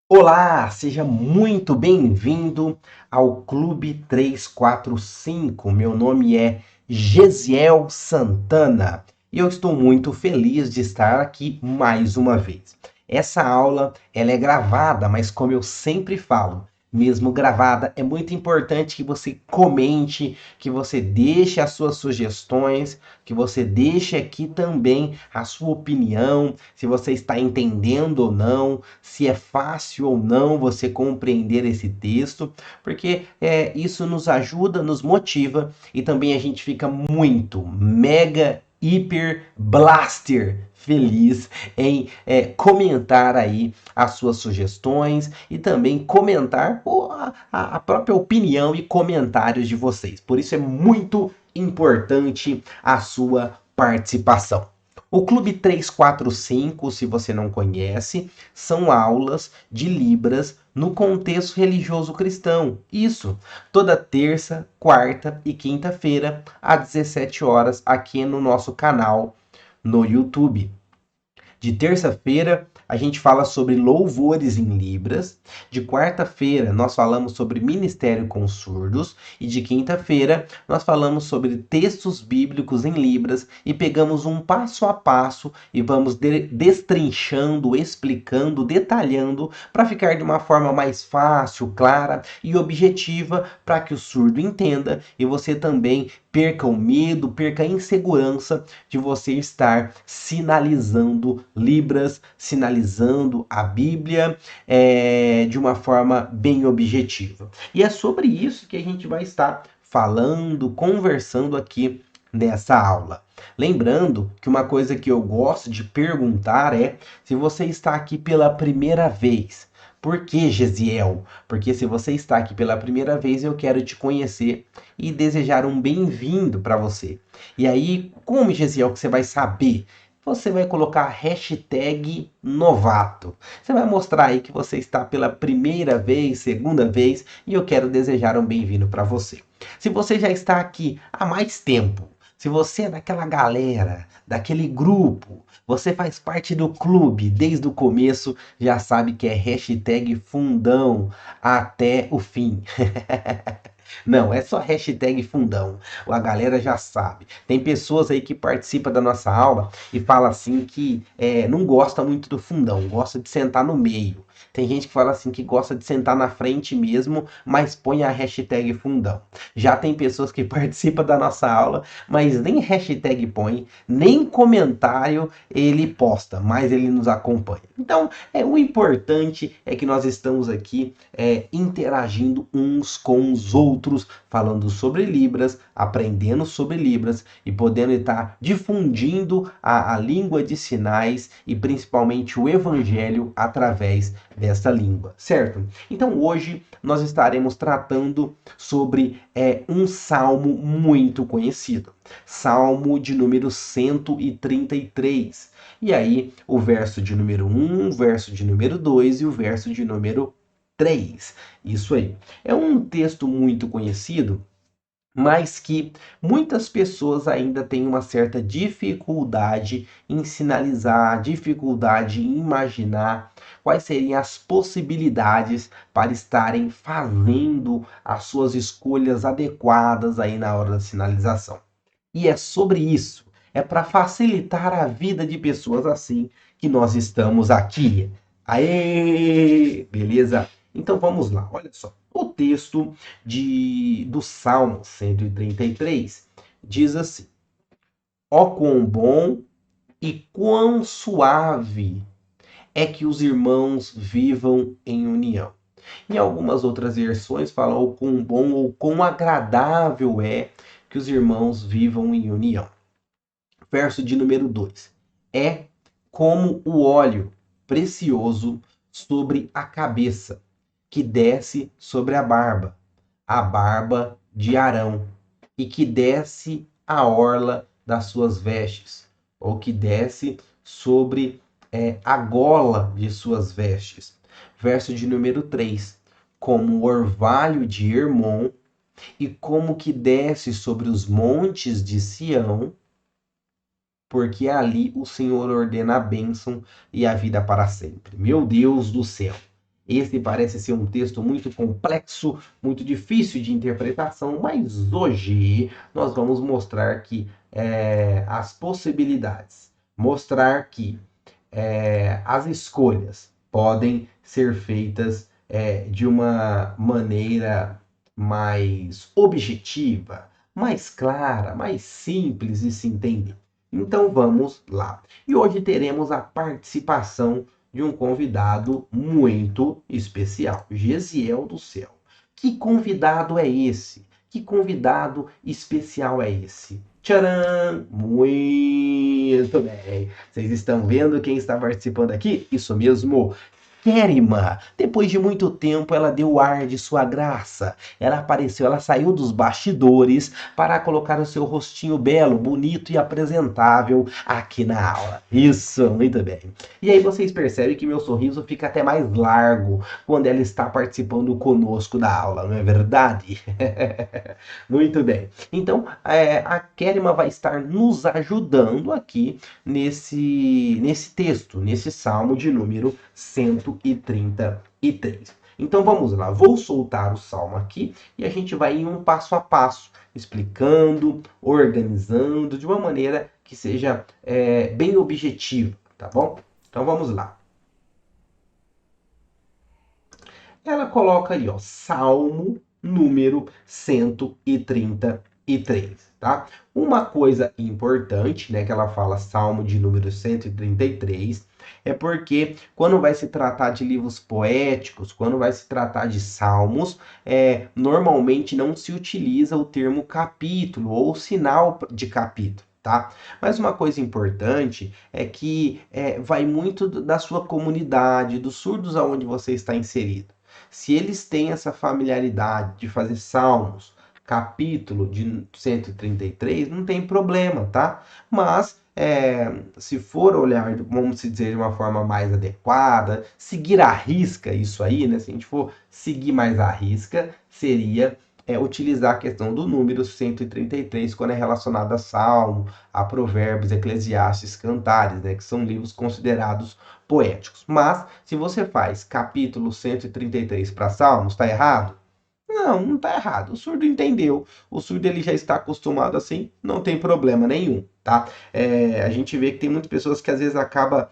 Olá, seja muito bem-vindo ao Clube 345. Meu nome é Gesiel Santana e eu estou muito feliz de estar aqui mais uma vez. Essa aula ela é gravada, mas como eu sempre falo, mesmo gravada, é muito importante que você comente, que você deixe as suas sugestões, que você deixe aqui também a sua opinião, se você está entendendo ou não, se é fácil ou não você compreender esse texto, porque isso nos ajuda, nos motiva e também a gente fica muito, mega, hiper, blaster feliz em comentar aí as suas sugestões e também comentar a própria opinião e comentários de vocês. Por isso é muito importante a sua participação. O Clube 345, se você não conhece, são aulas de Libras no contexto religioso cristão. Isso, toda terça, quarta e quinta-feira, às 17 horas, aqui no nosso canal no YouTube. De terça-feira, a gente fala sobre louvores em Libras. De quarta-feira, nós falamos sobre ministério com surdos. E de quinta-feira, nós falamos sobre textos bíblicos em Libras e pegamos um passo a passo e vamos destrinchando, explicando, detalhando para ficar de uma forma mais fácil, clara e objetiva para que o surdo entenda e você também perca o medo, perca a insegurança de você estar sinalizando Libras, sinalizando a Bíblia de uma forma bem objetiva. E é sobre isso que a gente vai estar falando, conversando aqui nessa aula. Lembrando que uma coisa que eu gosto de perguntar é se você está aqui pela primeira vez. Por que, Gesiel? Porque se você está aqui pela primeira vez, eu quero te conhecer e desejar um bem-vindo para você. E aí, como, Gesiel, que você vai saber? Você vai colocar hashtag novato. Você vai mostrar aí que você está pela primeira vez, segunda vez, e eu quero desejar um bem-vindo para você. Se você já está aqui há mais tempo, se você é daquela galera, daquele grupo, você faz parte do clube desde o começo, já sabe que é hashtag fundão até o fim. Não, é só hashtag fundão. A galera já sabe. Tem pessoas aí que participam da nossa aula e fala assim que não gosta muito do fundão, gosta de sentar no meio. Tem gente que fala assim que gosta de sentar na frente mesmo, mas põe a hashtag fundão. Já tem pessoas que participam da nossa aula, mas nem hashtag põe, nem comentário ele posta, mas ele nos acompanha. Então, o importante é que nós estamos aqui interagindo uns com os outros, falando sobre Libras, aprendendo sobre Libras e podendo estar difundindo a língua de sinais e principalmente o evangelho através dessa língua, certo? Então hoje nós estaremos tratando sobre um salmo muito conhecido, Salmo de número 133. E aí, o verso de número 1, o verso de número 2 e o verso de número 3. Isso aí. É um texto muito conhecido, mas que muitas pessoas ainda têm uma certa dificuldade em sinalizar, dificuldade em imaginar quais seriam as possibilidades para estarem fazendo as suas escolhas adequadas aí na hora da sinalização. E é sobre isso, é para facilitar a vida de pessoas assim que nós estamos aqui. Aê! Beleza? Então vamos lá, olha só. O texto do Salmo 133 diz assim: Ó quão bom e quão suave é que os irmãos vivam em união. Em algumas outras versões falam o quão bom ou quão agradável é que os irmãos vivam em união. Verso de número 2. É como o óleo precioso sobre a cabeça, que desce sobre a barba de Arão, e que desce a orla das suas vestes, ou que desce sobre a gola de suas vestes. Verso de número 3. Como o orvalho de Hermon, e como que desce sobre os montes de Sião, porque ali o Senhor ordena a bênção e a vida para sempre. Meu Deus do céu! Esse parece ser um texto muito complexo, muito difícil de interpretação, mas hoje nós vamos mostrar que as possibilidades, mostrar que as escolhas podem ser feitas de uma maneira mais objetiva, mais clara, mais simples de se entender. Então vamos lá. E hoje teremos a participação de um convidado muito especial, Gesiel do Céu. Que convidado é esse? Que convidado especial é esse? Tcharam! Muito bem. Vocês estão vendo quem está participando aqui? Isso mesmo, Kérima. Depois de muito tempo, ela deu o ar de sua graça. Ela apareceu, ela saiu dos bastidores para colocar o seu rostinho belo, bonito e apresentável aqui na aula. Isso, muito bem. E aí vocês percebem que meu sorriso fica até mais largo quando ela está participando conosco da aula, não é verdade? Muito bem. Então, a Kérima vai estar nos ajudando aqui nesse texto, nesse salmo de número 133. Então vamos lá, vou soltar o salmo aqui e a gente vai em um passo a passo, explicando, organizando, de uma maneira que seja bem objetiva, tá bom? Então vamos lá. Ela coloca aí, ó, Salmo número 133, tá? Uma coisa importante, né, que ela fala Salmo de número 133, é porque quando vai se tratar de livros poéticos, quando vai se tratar de salmos, normalmente não se utiliza o termo capítulo ou sinal de capítulo. Tá? Mas uma coisa importante é que vai muito da sua comunidade, dos surdos aonde você está inserido. Se eles têm essa familiaridade de fazer salmos, capítulo de 133, não tem problema, tá? Mas se for olhar, vamos dizer, de uma forma mais adequada, seguir à risca isso aí, né? Se a gente for seguir mais à risca, seria utilizar a questão do número 133 quando é relacionado a Salmo, a Provérbios, Eclesiastes, Cantares, né? Que são livros considerados poéticos. Mas, se você faz capítulo 133 para Salmos, está errado? Não, não está errado. O surdo entendeu. O surdo ele já está acostumado assim, não tem problema nenhum, tá? A gente vê que tem muitas pessoas que às vezes acaba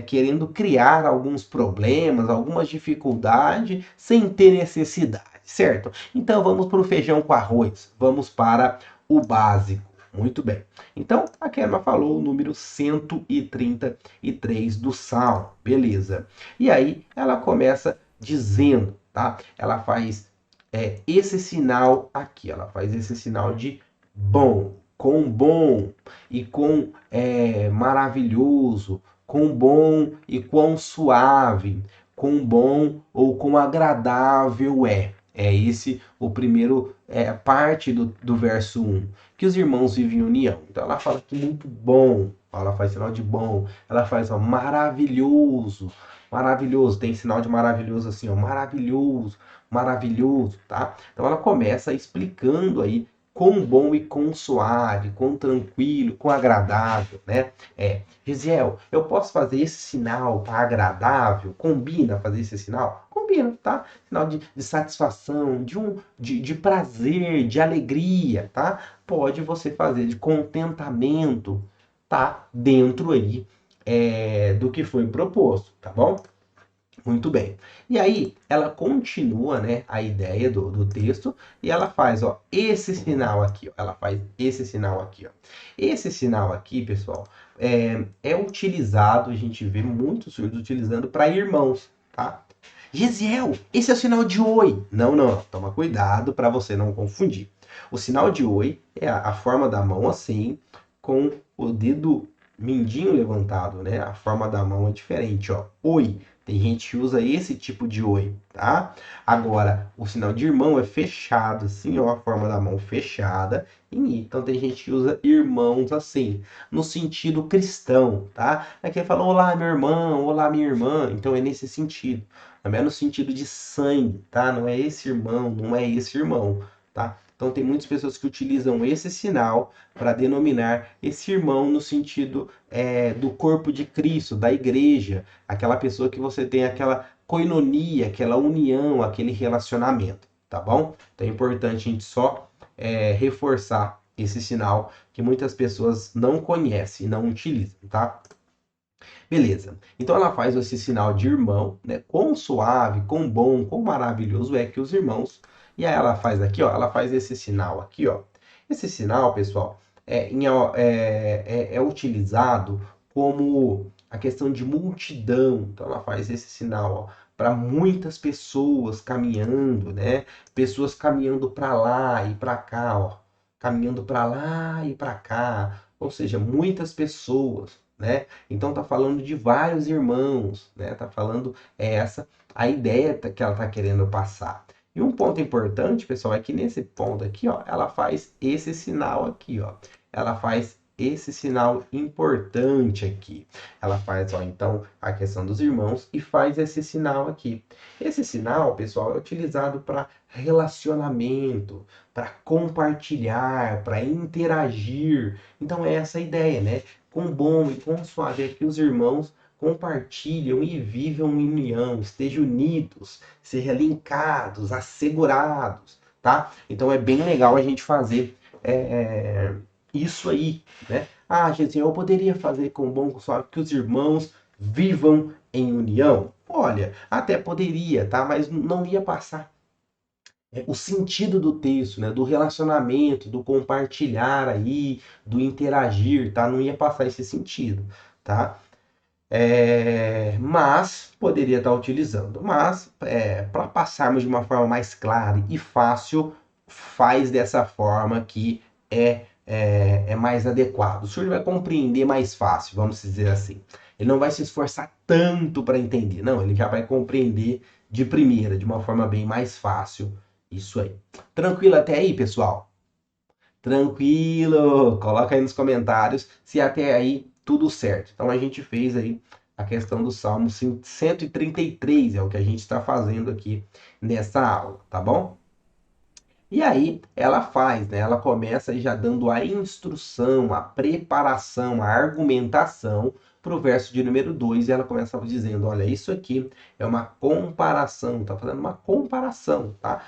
querendo criar alguns problemas, algumas dificuldades, sem ter necessidade, certo? Então vamos para o feijão com arroz. Vamos para o básico. Muito bem. Então, a Kema falou o número 133 do Salmo. Beleza. E aí, ela começa dizendo, tá? Ela faz esse sinal aqui. Ela faz esse sinal de bom e com maravilhoso, com bom e quão suave, com bom ou com agradável é. É esse o primeiro parte do verso 1, que os irmãos vivem em união. Então ela fala que muito bom, ela faz sinal de bom, ela faz ó, maravilhoso, maravilhoso, tem sinal de maravilhoso assim, ó, maravilhoso, maravilhoso, tá? Então ela começa explicando aí quão bom e quão suave, quão tranquilo, quão agradável, né? Gisiel, eu posso fazer esse sinal para agradável? Combina fazer esse sinal? Combina, tá? Sinal de satisfação, de prazer, de alegria, tá? Pode você fazer de contentamento, tá? Dentro aí do que foi proposto, tá bom? Muito bem. E aí, ela continua, né, a ideia do texto e ela faz, ó, esse sinal aqui, ó. Ela faz esse sinal aqui, ó. Esse sinal aqui, pessoal, é utilizado, a gente vê muitos surdos utilizando para irmãos, tá? Gisiel, esse é o sinal de oi. Não, não, toma cuidado para você não confundir. O sinal de oi é a forma da mão assim, com o dedo mindinho levantado, né? A forma da mão é diferente, ó. Oi. Tem gente que usa esse tipo de oi, tá? Agora, o sinal de irmão é fechado, assim, ó, a forma da mão fechada em I. Então tem gente que usa irmãos assim, no sentido cristão, tá? Aqui ele fala, olá, meu irmão, olá, minha irmã. Então é nesse sentido. Não é no sentido de sangue, tá? Não é esse irmão, não é esse irmão, tá? Então tem muitas pessoas que utilizam esse sinal para denominar esse irmão no sentido do corpo de Cristo, da igreja, aquela pessoa que você tem aquela coinonia, aquela união, aquele relacionamento, tá bom? Então é importante a gente só reforçar esse sinal que muitas pessoas não conhecem, não utilizam, tá? Beleza. Então ela faz esse sinal de irmão, né? Quão suave, quão bom, quão maravilhoso é que os irmãos. E aí ela faz aqui, ó, ela faz esse sinal aqui, ó. Esse sinal, pessoal, é utilizado como a questão de multidão. Então ela faz esse sinal, ó, para muitas pessoas caminhando, né? Pessoas caminhando para lá e para cá, ó, caminhando para lá e para cá. Ou seja, muitas pessoas, né? Então tá falando de vários irmãos, né? Tá falando essa a ideia que ela tá querendo passar. E um ponto importante, pessoal, é que nesse ponto aqui, ó, ela faz esse sinal aqui, ó. Ela faz esse sinal importante aqui. Ela faz, ó, então, a questão dos irmãos e faz esse sinal aqui. Esse sinal, pessoal, é utilizado para relacionamento, para compartilhar, para interagir. Então é essa a ideia, né? Quão bom e quão suave é que os irmãos compartilham e vivam em união, estejam unidos, sejam linkados, assegurados, tá? Então é bem legal a gente fazer isso aí, né? Ah, gente, eu poderia fazer com bom, com suave que os irmãos vivam em união? Olha, até poderia, tá? Mas não ia passar o sentido do texto, né, do relacionamento, do compartilhar aí, do interagir, tá? Não ia passar esse sentido, tá? Mas poderia estar utilizando. Mas para passarmos de uma forma mais clara e fácil, faz dessa forma que é mais adequado. O senhor vai compreender mais fácil, vamos dizer assim. Ele não vai se esforçar tanto para entender, não, ele já vai compreender de primeira, de uma forma bem mais fácil. Isso aí. Tranquilo até aí, pessoal? Tranquilo? Coloca aí nos comentários se até aí tudo certo. Então a gente fez aí a questão do Salmo 133, é o que a gente está fazendo aqui nessa aula, tá bom? E aí ela faz, né? Ela começa já dando a instrução, a preparação, a argumentação para o verso de número 2, e ela começa dizendo, olha, isso aqui é uma comparação, tá fazendo uma comparação, tá?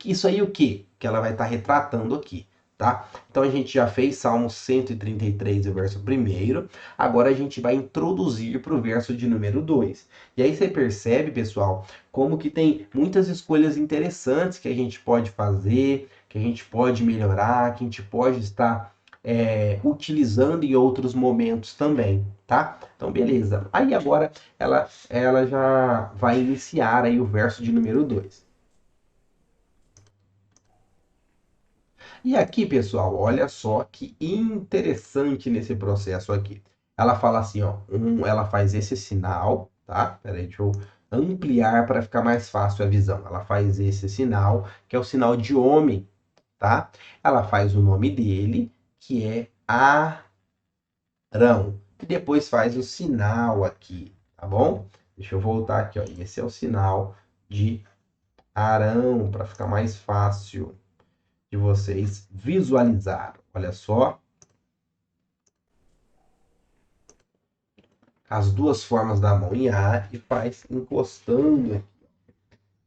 Isso aí o que? Que ela vai estar retratando aqui, tá? Então a gente já fez Salmo 133, o verso 1º, agora a gente vai introduzir para o verso de número 2. E aí você percebe, pessoal, como que tem muitas escolhas interessantes que a gente pode fazer, que a gente pode melhorar, que a gente pode estar utilizando em outros momentos também, tá? Então, beleza. Aí agora ela já vai iniciar aí o verso de número 2. E aqui, pessoal, olha só que interessante nesse processo aqui. Ela fala assim, ó, ela faz esse sinal, tá? Peraí, deixa eu ampliar para ficar mais fácil a visão. Ela faz esse sinal, que é o sinal de homem, tá? Ela faz o nome dele, que é Arão. E depois faz o sinal aqui, tá bom? Deixa eu voltar aqui, ó. Esse é o sinal de Arão, para ficar mais fácil de vocês visualizar. Olha só. As duas formas da mão em ar e faz encostando aqui.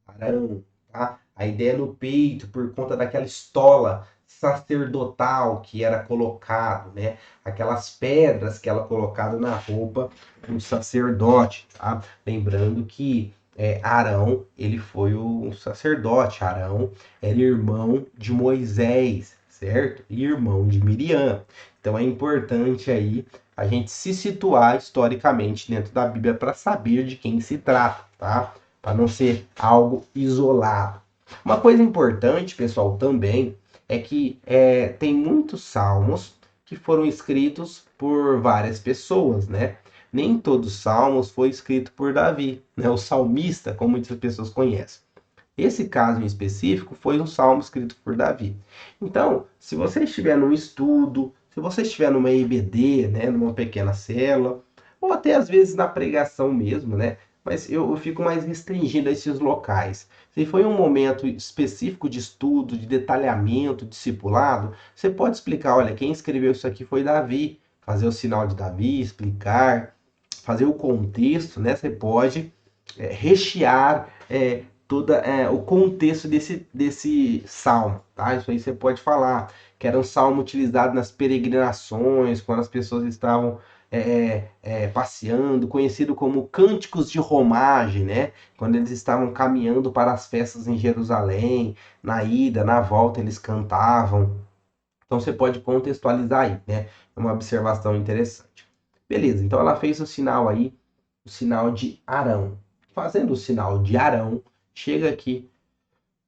Arão, tá? A ideia é no peito, por conta daquela estola sacerdotal que era colocado, né? Aquelas pedras que ela colocado na roupa do sacerdote, tá? Lembrando que Arão, ele foi o sacerdote. Arão era irmão de Moisés, certo? E irmão de Miriam. Então é importante aí a gente se situar historicamente dentro da Bíblia para saber de quem se trata, tá? Para não ser algo isolado. Uma coisa importante, pessoal, também é que tem muitos salmos que foram escritos por várias pessoas, né? Nem todos os salmos foi escrito por Davi, né? O salmista, como muitas pessoas conhecem. Esse caso em específico foi um salmo escrito por Davi. Então, se você estiver num estudo, se você estiver numa EBD, né, numa pequena célula, ou até às vezes na pregação mesmo, né? Mas eu fico mais restringido a esses locais. Se foi um momento específico de estudo, de detalhamento, discipulado, você pode explicar, olha, quem escreveu isso aqui foi Davi, fazer o sinal de Davi, explicar, fazer o contexto, né? Você pode rechear todo o contexto desse salmo, tá? Isso aí você pode falar, que era um salmo utilizado nas peregrinações, quando as pessoas estavam passeando, conhecido como cânticos de romagem, né? Quando eles estavam caminhando para as festas em Jerusalém, na ida, na volta, eles cantavam. Então você pode contextualizar aí, né? É uma observação interessante. Beleza, então ela fez o sinal aí, o sinal de Arão. Fazendo o sinal de Arão, chega aqui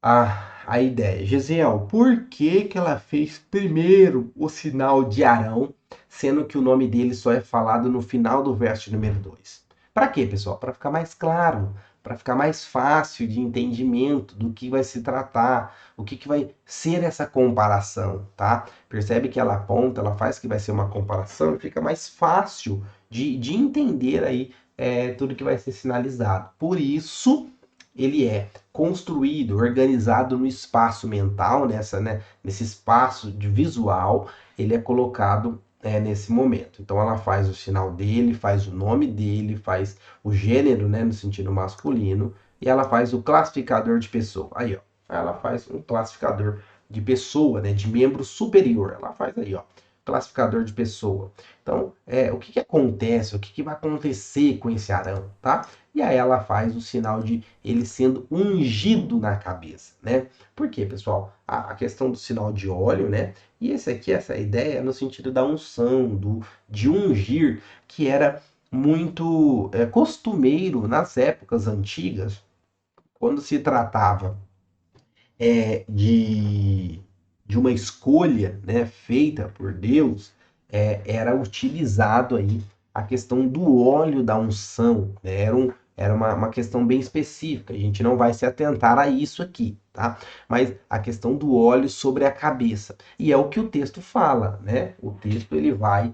a ideia. Gesiel, por que que ela fez primeiro o sinal de Arão, sendo que o nome dele só é falado no final do verso número 2? Para quê, pessoal? Para ficar mais claro, para ficar mais fácil de entendimento do que vai se tratar, o que, que vai ser essa comparação, tá? Percebe que ela aponta, ela faz que vai ser uma comparação e fica mais fácil de entender aí tudo que vai ser sinalizado. Por isso, ele é construído, organizado no espaço mental, nesse espaço de visual, ele é colocado nesse momento. Então ela faz o sinal dele, faz o nome dele, faz o gênero, né, no sentido masculino, e ela faz o classificador de pessoa. Aí, ó, ela faz um classificador de pessoa, né, de membro superior. Ela faz aí, ó, classificador de pessoa. Então, o que que acontece? O que que vai acontecer com esse Arão, tá? E aí ela faz o sinal de ele sendo ungido na cabeça, né? Por quê, pessoal? A questão do sinal de óleo, né? E esse aqui, essa ideia é no sentido da unção, de ungir, que era muito costumeiro nas épocas antigas, quando se tratava de uma escolha, né, feita por Deus, era utilizado aí a questão do óleo da unção, né? Era uma questão bem específica, a gente não vai se atentar a isso aqui, tá? Mas a questão do óleo sobre a cabeça, e é o que o texto fala, né? O texto ele vai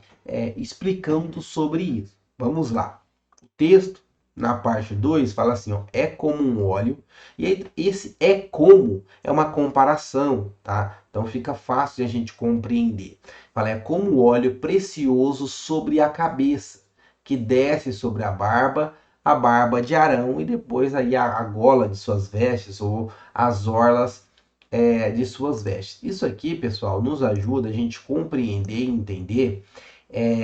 explicando sobre isso. Vamos lá. O texto, na parte 2 fala assim, ó, é como um óleo, e aí, esse é como é uma comparação, tá? Então fica fácil de a gente compreender. Fala, é como óleo precioso sobre a cabeça, que desce sobre a barba de Arão, e depois aí a gola de suas vestes, ou as orlas de suas vestes. Isso aqui, pessoal, nos ajuda a gente compreender e entender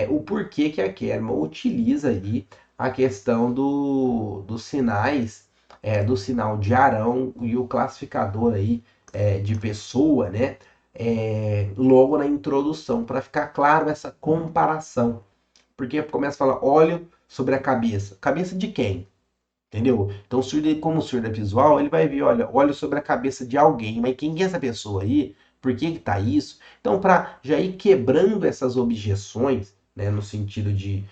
o porquê que a Kerma utiliza aí a questão dos sinais, do sinal de Arão e o classificador aí de pessoa, né? Logo na introdução, para ficar claro essa comparação. Porque começa a falar óleo sobre a cabeça. Cabeça de quem? Entendeu? Então, como surdo é visual, ele vai ver, olha, óleo sobre a cabeça de alguém. Mas quem é essa pessoa aí? Por que que tá isso? Então, para já ir quebrando essas objeções, né, no sentido de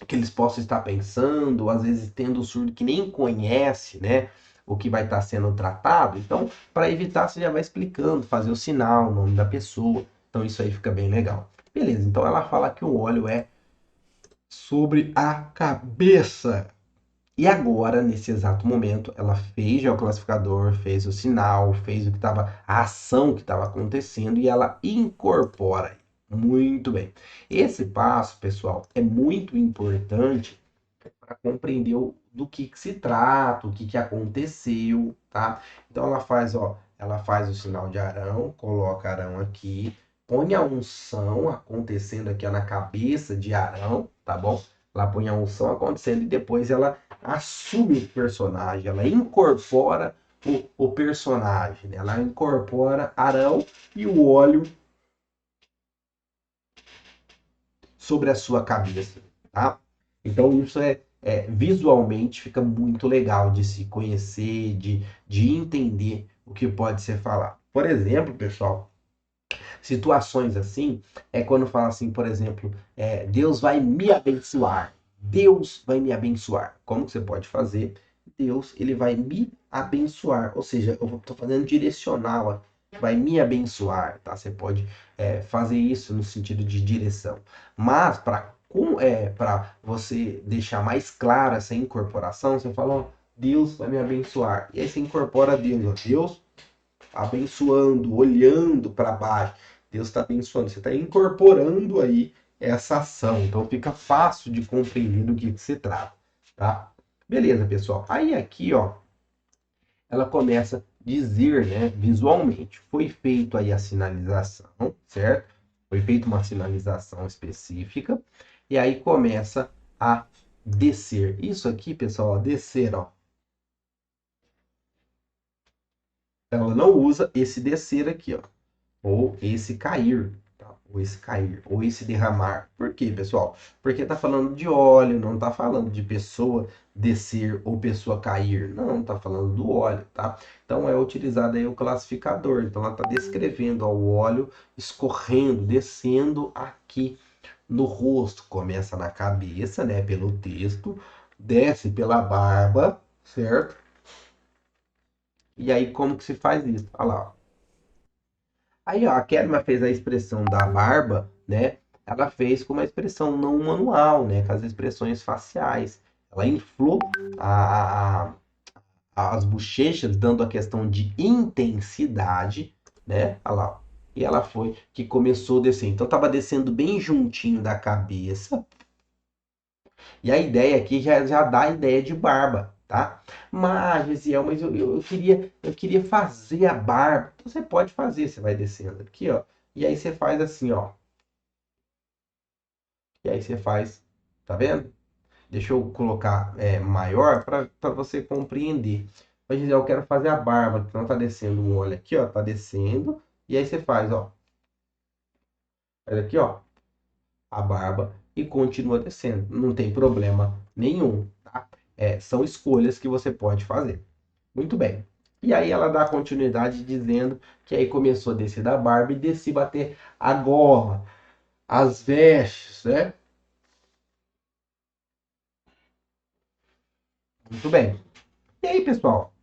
que eles possam estar pensando, às vezes tendo o surdo que nem conhece, né, o que vai estar sendo tratado. Então, para evitar, você já vai explicando, fazer o sinal, o nome da pessoa. Então, isso aí fica bem legal. Beleza, então ela fala que o óleo é sobre a cabeça. E agora, nesse exato momento, ela fez já o classificador, fez o sinal, fez o que estava, a ação que estava acontecendo e ela incorpora. Muito bem. Esse passo, pessoal, é muito importante para compreender do que se trata, o que, que aconteceu, tá? Então ela faz, ó, ela faz o sinal de Arão, coloca Arão aqui, põe a unção acontecendo aqui ó, na cabeça de Arão, tá bom? Ela põe a unção acontecendo e depois ela assume o personagem, ela incorpora o personagem, né? Ela incorpora Arão e o óleo sobre a sua cabeça, tá? Então isso visualmente fica muito legal de se conhecer, de entender o que pode ser falado. Por exemplo, pessoal, situações assim é quando fala assim, por exemplo, Deus vai me abençoar. Deus vai me abençoar. Como que você pode fazer? Deus, ele vai me abençoar. Ou seja, eu estou fazendo direcional aqui. Vai me abençoar, tá? Você pode fazer isso no sentido de direção. Mas para você deixar mais clara essa incorporação, você fala, ó, Deus vai me abençoar. E aí você incorpora Deus, ó, Deus abençoando, olhando para baixo. Deus está abençoando, você está incorporando aí essa ação. Então fica fácil de compreender do que se trata, tá? Beleza, pessoal. Aí aqui, ó, ela começa a dizer, né, visualmente, foi feito aí a sinalização, certo? Foi feita uma sinalização específica, e aí começa a descer. Isso aqui, pessoal, ó, descer, ó. Ela não usa esse descer aqui, ó, ou esse cair, tá? Ou esse cair, ou esse derramar. Por quê, pessoal? Porque tá falando de óleo, não tá falando de pessoa descer ou pessoa cair. Não, tá falando do óleo, tá? Então é utilizado aí o classificador. Então ela tá descrevendo ó, o óleo escorrendo, descendo aqui no rosto. Começa na cabeça, né, pelo texto, desce pela barba, certo? E aí como que se faz isso? Olha lá, ó. Aí, ó, a Kelma fez a expressão da barba, né? Ela fez com uma expressão não manual, né? Com as expressões faciais. Ela inflou a, as bochechas, dando a questão de intensidade, né? Olha lá, ó. E ela foi que começou a descer. Então, estava descendo bem juntinho da cabeça. E a ideia aqui já dá a ideia de barba, tá? Mas, Gesiel, mas eu queria fazer a barba. Então, você pode fazer, você vai descendo aqui, ó. E aí você faz assim, ó. E aí você faz, tá vendo? Deixa eu colocar maior para você compreender. Mas, Gesiel, eu quero fazer a barba. Então, tá descendo o óleo aqui, ó. Tá descendo. E aí você faz, ó. Faz aqui, ó. A barba e continua descendo. Não tem problema nenhum, tá? São escolhas que você pode fazer. Muito bem. E aí ela dá continuidade dizendo que aí começou a descer da barba e desci bater a gola, as vestes, né? Muito bem. E aí, pessoal,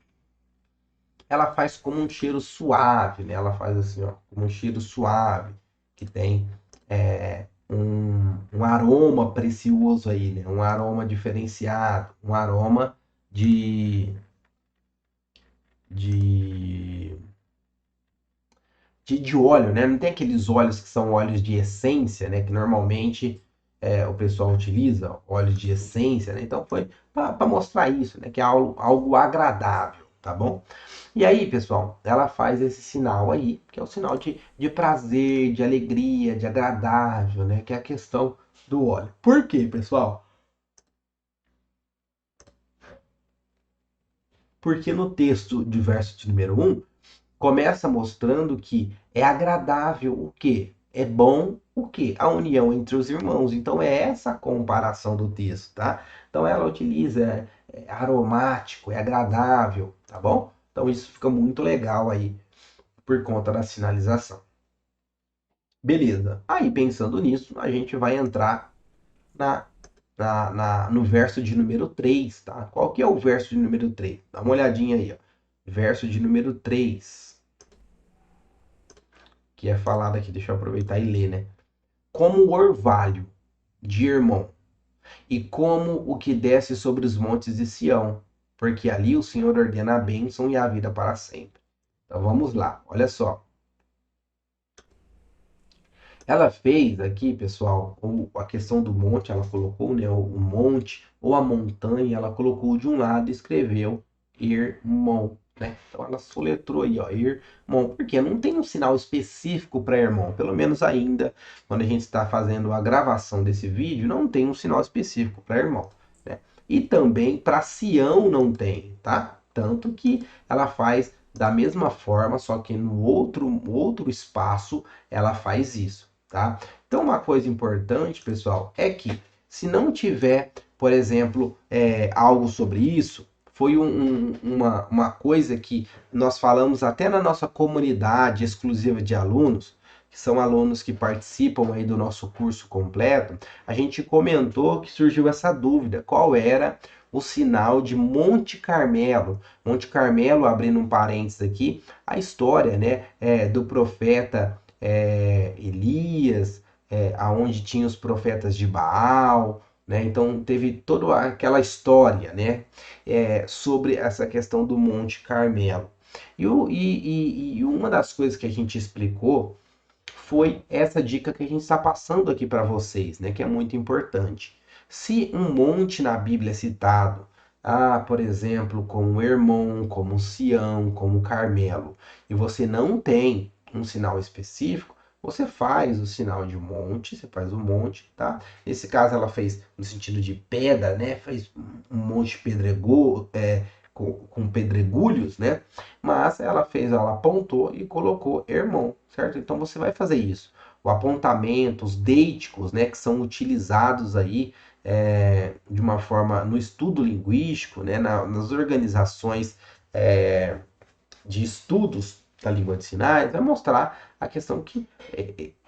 ela faz como um cheiro suave, né? Ela faz assim, ó, como um cheiro suave, que tem um aroma precioso aí, né? Um aroma diferenciado, um aroma de, de, de óleo, né? Não tem aqueles óleos que são óleos de essência, né? Que normalmente o pessoal utiliza, óleos de essência, né? Então foi para mostrar isso, né? Que é algo agradável, tá bom? E aí, pessoal, ela faz esse sinal aí, que é o sinal de prazer, de alegria, de agradável, né? Que é a questão do óleo. Por quê, pessoal? Porque no texto de verso de número um começa mostrando que é agradável o quê? É bom o quê? A união entre os irmãos. Então é essa a comparação do texto, tá? Então ela utiliza aromático, é agradável, tá bom? Então isso fica muito legal aí por conta da sinalização. Beleza. Aí, pensando nisso, a gente vai entrar na, no verso de número 3, tá? Qual que é o verso de número 3? Dá uma olhadinha aí, ó. Verso de número 3, que é falado aqui, deixa eu aproveitar e ler, né? Como o orvalho de Hermon, e como o que desce sobre os montes de Sião, porque ali o Senhor ordena a bênção e a vida para sempre. Então vamos lá, olha só. Ela fez aqui, pessoal, a questão do monte, ela colocou, né, o monte ou a montanha, ela colocou de um lado e escreveu irmão, né? Então ela soletrou aí, ó, irmão, porque não tem um sinal específico para irmão, pelo menos ainda, quando a gente está fazendo a gravação desse vídeo, não tem um sinal específico para irmão, né? E também para Sião não tem, tá? Tanto que ela faz da mesma forma, só que no outro espaço ela faz isso, tá? Então, uma coisa importante, pessoal, é que se não tiver, por exemplo, algo sobre isso, foi uma coisa que nós falamos até na nossa comunidade exclusiva de alunos, que são alunos que participam aí do nosso curso completo, a gente comentou que surgiu essa dúvida, qual era o sinal de Monte Carmelo. Monte Carmelo, abrindo um parênteses aqui, a história, né, do profeta Elias, aonde tinha os profetas de Baal, né? Então teve toda aquela história, né, sobre essa questão do Monte Carmelo. E uma das coisas que a gente explicou foi essa dica que a gente está passando aqui para vocês, né, que é muito importante. Se um monte na Bíblia é citado, por exemplo, como Hermon, como Sião, como Carmelo, e você não tem um sinal específico, você faz o sinal de monte, você faz o monte, tá? Nesse caso ela fez no sentido de pedra, né? Fez um monte pedregulho, com pedregulhos, né? Mas ela fez, ela apontou e colocou Hermon, certo? Então você vai fazer isso. O apontamento, os deíticos, né? Que são utilizados aí de uma forma no estudo linguístico, né? Nas organizações de estudos da língua de sinais, vai mostrar a questão que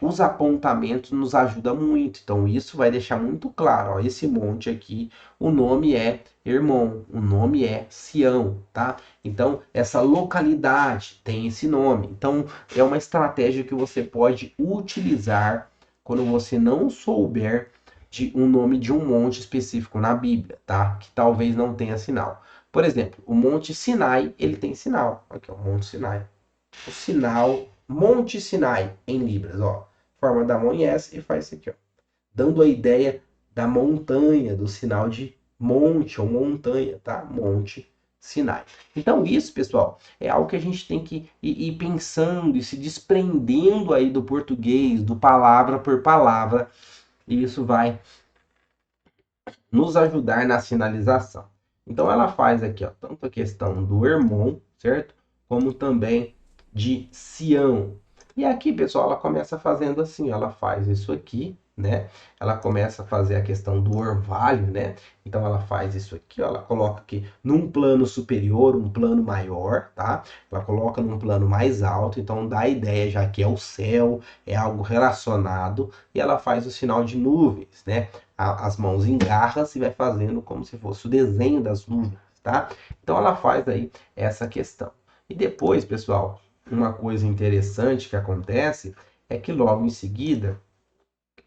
os apontamentos nos ajudam muito. Então, isso vai deixar muito claro, ó, esse monte aqui, o nome é Hermon, o nome é Sião, tá? Então, essa localidade tem esse nome. Então, é uma estratégia que você pode utilizar quando você não souber de um nome de um monte específico na Bíblia, tá? Que talvez não tenha sinal. Por exemplo, o Monte Sinai, ele tem sinal. Aqui, ó, Monte Sinai. O sinal Monte Sinai em libras, ó. Forma da mão em S e faz isso aqui, ó. Dando a ideia da montanha, do sinal de monte ou montanha, tá? Monte Sinai. Então isso, pessoal, é algo que a gente tem que ir pensando e se desprendendo aí do português, do palavra por palavra, e isso vai nos ajudar na sinalização. Então ela faz aqui, ó, tanto a questão do Hermon, certo? Como também de Sião. E aqui, pessoal, ela começa fazendo assim, ela faz isso aqui, né? Ela começa a fazer a questão do orvalho, né? Então ela faz isso aqui, ó, ela coloca aqui num plano superior, um plano maior, tá? Ela coloca num plano mais alto, então dá a ideia já que é o céu, é algo relacionado, e ela faz o sinal de nuvens, né? As mãos em garras e vai fazendo como se fosse o desenho das nuvens, tá? Então ela faz aí essa questão. E depois, pessoal, uma coisa interessante que acontece é que logo em seguida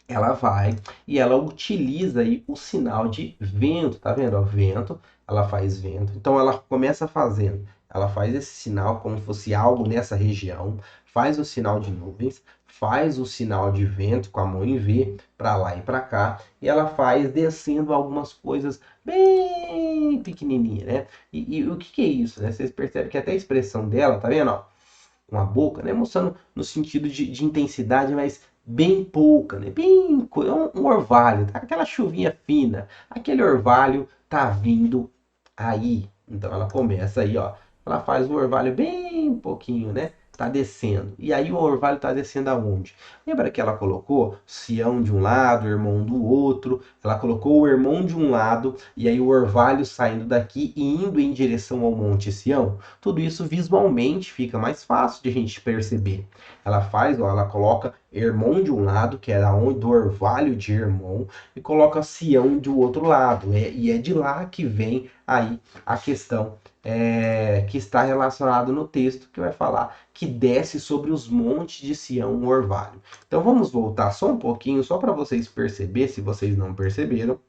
ela vai e ela utiliza aí o sinal de vento, tá vendo? Ó, vento, ela faz vento. Então ela começa fazendo, ela faz esse sinal como se fosse algo nessa região, faz o sinal de nuvens, faz o sinal de vento com a mão em V para lá e para cá, e ela faz descendo algumas coisas bem pequenininhas, né? E o que é isso, né? Vocês percebem que até a expressão dela, tá vendo? Ó, com a boca, né? Mostrando no sentido de intensidade, mas bem pouca, né? Bem, um orvalho, tá? Aquela chuvinha fina, aquele orvalho tá vindo aí. Então ela começa aí, ó. Ela faz o orvalho bem pouquinho, né? Tá descendo. E aí o orvalho tá descendo aonde? Lembra que ela colocou Sião de um lado, Hermon do outro. Ela colocou o Hermon de um lado e aí o orvalho saindo daqui e indo em direção ao Monte Sião. Tudo isso visualmente fica mais fácil de a gente perceber. Ela faz, ó, ela coloca Hermon de um lado, que é onde do orvalho de Hermon, e coloca Sião do outro lado. E é de lá que vem aí a questão que está relacionado no texto, que vai falar que desce sobre os montes de Sião o orvalho. Então vamos voltar só um pouquinho, só para vocês perceberem, se vocês não perceberam,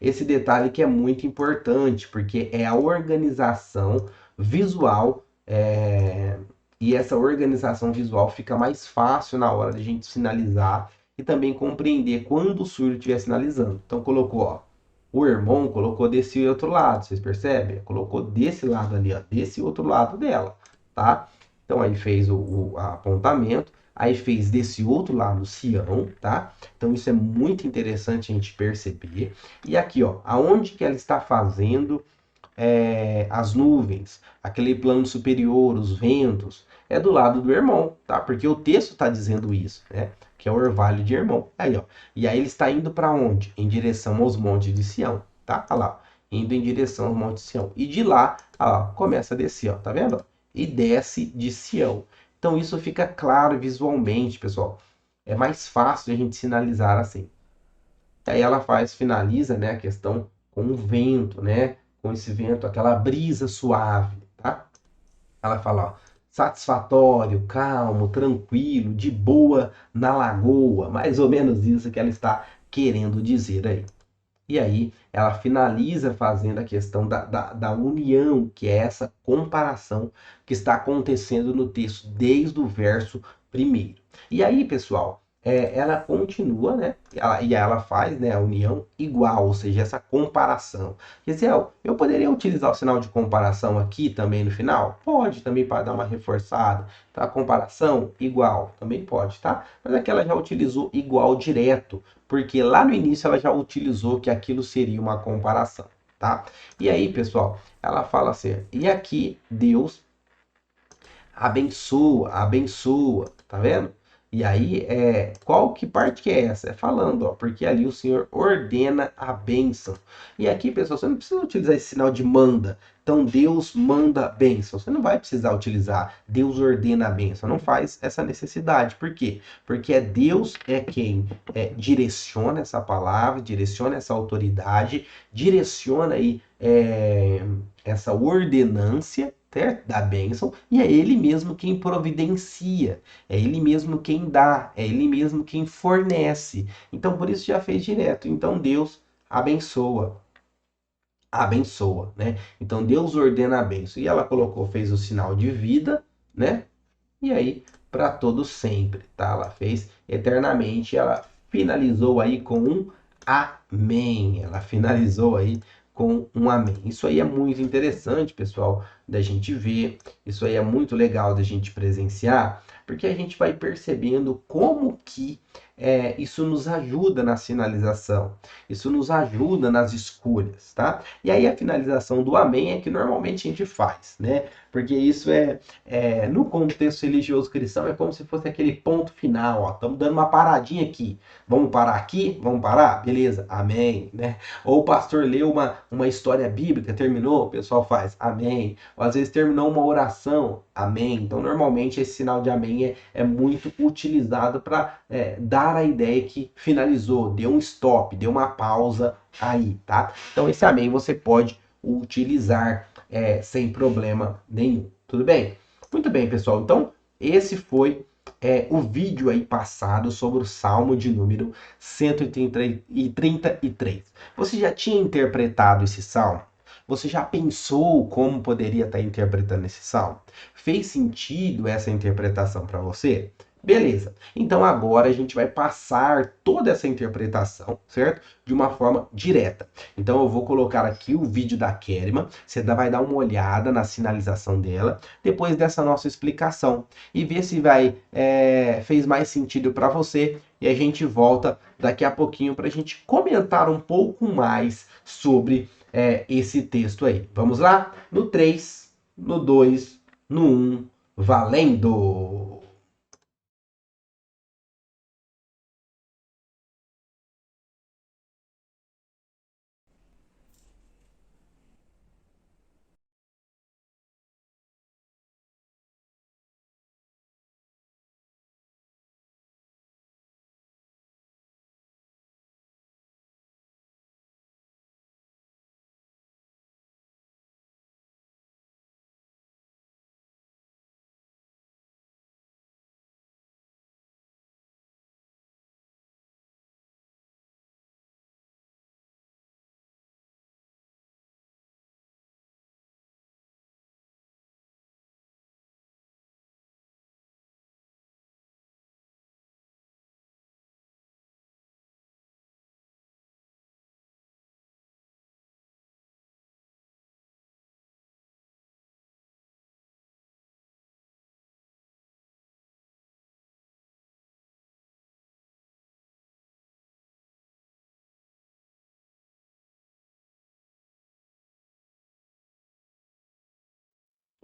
esse detalhe que é muito importante, porque é a organização visual, e essa organização visual fica mais fácil na hora de a gente sinalizar e também compreender quando o surdo estiver sinalizando. Então colocou, ó, o Hermon colocou desse outro lado, vocês percebem? Colocou desse lado ali, ó, desse outro lado dela, tá? Então aí fez o apontamento, aí fez desse outro lado Sião, tá? Então isso é muito interessante a gente perceber. E aqui, ó, aonde que ela está fazendo as nuvens, aquele plano superior, os ventos, é do lado do Hermon, tá? Porque o texto está dizendo isso, né? Que é o orvalho de Hermon. Aí, ó. E aí ele está indo para onde? Em direção aos montes de Sião, tá? Olha lá, indo em direção aos montes de Sião. E de lá, ó, começa a descer, ó, tá vendo? E desce de Sião. Então isso fica claro visualmente, pessoal. É mais fácil a gente sinalizar assim. Aí ela finaliza, né, a questão com o vento, né? Com esse vento, aquela brisa suave, tá? Ela fala, ó, satisfatório, calmo, tranquilo, de boa na lagoa, mais ou menos isso que ela está querendo dizer aí. E aí ela finaliza fazendo a questão da união, que é essa comparação que está acontecendo no texto desde o verso primeiro. E aí, pessoal, ela continua, né? E ela faz, né, a união igual, ou seja, essa comparação. Gisel, eu poderia utilizar o sinal de comparação aqui também no final? Pode, também para dar uma reforçada. Tá? Comparação igual, também pode, tá? Mas aqui ela já utilizou igual direto, porque lá no início ela já utilizou que aquilo seria uma comparação, tá? E aí, pessoal, ela fala assim, e aqui Deus abençoa, abençoa, tá vendo? E aí, qual que parte que é essa? É falando, ó, porque ali o Senhor ordena a bênção. E aqui, pessoal, você não precisa utilizar esse sinal de manda. Então, Deus manda a bênção. Você não vai precisar utilizar Deus ordena a bênção. Não faz essa necessidade. Por quê? Porque Deus é quem direciona essa palavra, direciona essa autoridade, direciona aí essa ordenância, certo? Da bênção, e é ele mesmo quem providencia, é ele mesmo quem dá, é ele mesmo quem fornece. Então, por isso já fez direto. Então, Deus abençoa, abençoa, né? Então, Deus ordena a bênção. E ela colocou, fez o sinal de vida, né? E aí, para todo sempre, tá? Ela fez eternamente, ela finalizou aí com um amém. Ela finalizou aí com um amém. Isso aí é muito interessante, pessoal, da gente ver. Isso aí é muito legal da gente presenciar, porque a gente vai percebendo como que isso nos ajuda na sinalização, isso nos ajuda nas escolhas, tá? E aí a finalização do amém é que normalmente a gente faz, né? Porque isso no contexto religioso cristão, é como se fosse aquele ponto final, ó. Estamos dando uma paradinha aqui. Vamos parar aqui? Vamos parar? Beleza, amém, né? Ou o pastor leu uma história bíblica, terminou, o pessoal faz amém. Ou às vezes terminou uma oração, amém. Então, normalmente, esse sinal de amém é muito utilizado para dar a ideia que finalizou, deu um stop, deu uma pausa aí, tá? Então, esse amém você pode utilizar sem problema nenhum. Tudo bem? Muito bem, pessoal. Então, esse foi o vídeo aí passado sobre o Salmo de número 133. Você já tinha interpretado esse salmo? Você já pensou como poderia estar interpretando esse salmo? Fez sentido essa interpretação para você? Beleza. Então agora a gente vai passar toda essa interpretação, certo? De uma forma direta. Então eu vou colocar aqui o vídeo da Kerima, você vai dar uma olhada na sinalização dela, depois dessa nossa explicação, e ver se fez mais sentido para você, e a gente volta daqui a pouquinho para a gente comentar um pouco mais sobre esse texto aí. Vamos lá? No 3, no 2, no 1, valendo!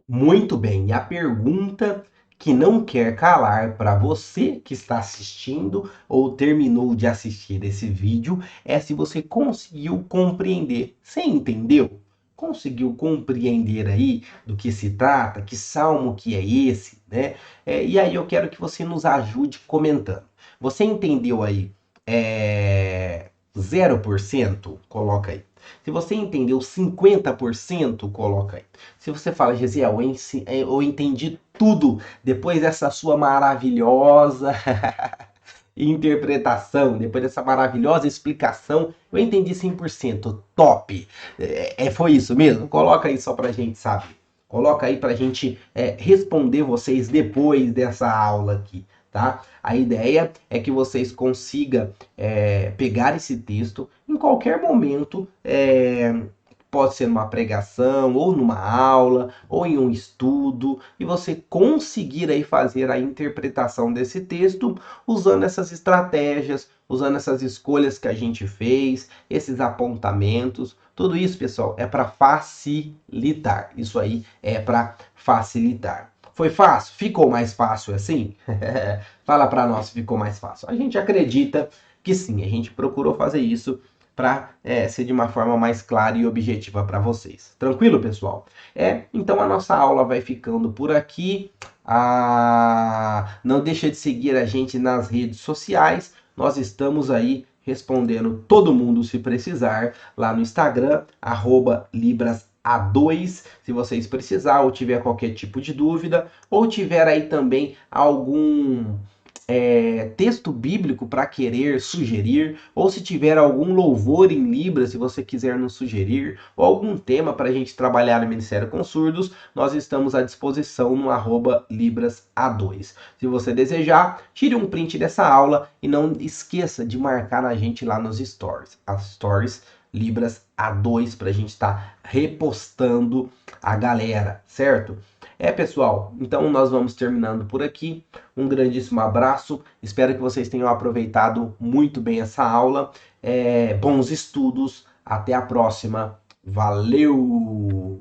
Muito bem, e a pergunta que não quer calar para você que está assistindo ou terminou de assistir esse vídeo é se você conseguiu compreender. Você entendeu? Conseguiu compreender aí do que se trata? Que salmo que é esse, né? E aí eu quero que você nos ajude comentando. Você entendeu aí 0%? Coloca aí. Se você entendeu 50%, coloca aí. Se você fala, Gesiel, eu entendi tudo depois dessa sua maravilhosa interpretação, depois dessa maravilhosa explicação, eu entendi 100%. Top! Foi isso mesmo? Coloca aí só pra gente saber. Coloca aí pra gente responder vocês depois dessa aula aqui. tá? A ideia é que vocês consigam pegar esse texto em qualquer momento, pode ser numa pregação, ou numa aula, ou em um estudo, e você conseguir aí fazer a interpretação desse texto usando essas estratégias, usando essas escolhas que a gente fez, esses apontamentos. Tudo isso, pessoal, é para facilitar. Isso aí é para facilitar. Foi fácil? Ficou mais fácil assim? Fala para nós se ficou mais fácil. A gente acredita que sim, a gente procurou fazer isso para ser de uma forma mais clara e objetiva para vocês. Tranquilo, pessoal? Então a nossa aula vai ficando por aqui. Não deixa de seguir a gente nas redes sociais. Nós estamos aí respondendo todo mundo se precisar lá no Instagram, @librasa2, se vocês precisar ou tiver qualquer tipo de dúvida, ou tiver aí também algum texto bíblico para querer sugerir, ou se tiver algum louvor em Libras, se você quiser nos sugerir, ou algum tema para a gente trabalhar no Ministério com Surdos, nós estamos à disposição no @librasa2. Se você desejar, tire um print dessa aula e não esqueça de marcar a gente lá nos stories. As stories Libras A2 para a gente estar repostando a galera, certo? Pessoal, então nós vamos terminando por aqui. Um grandíssimo abraço. Espero que vocês tenham aproveitado muito bem essa aula. Bons estudos. Até a próxima. Valeu!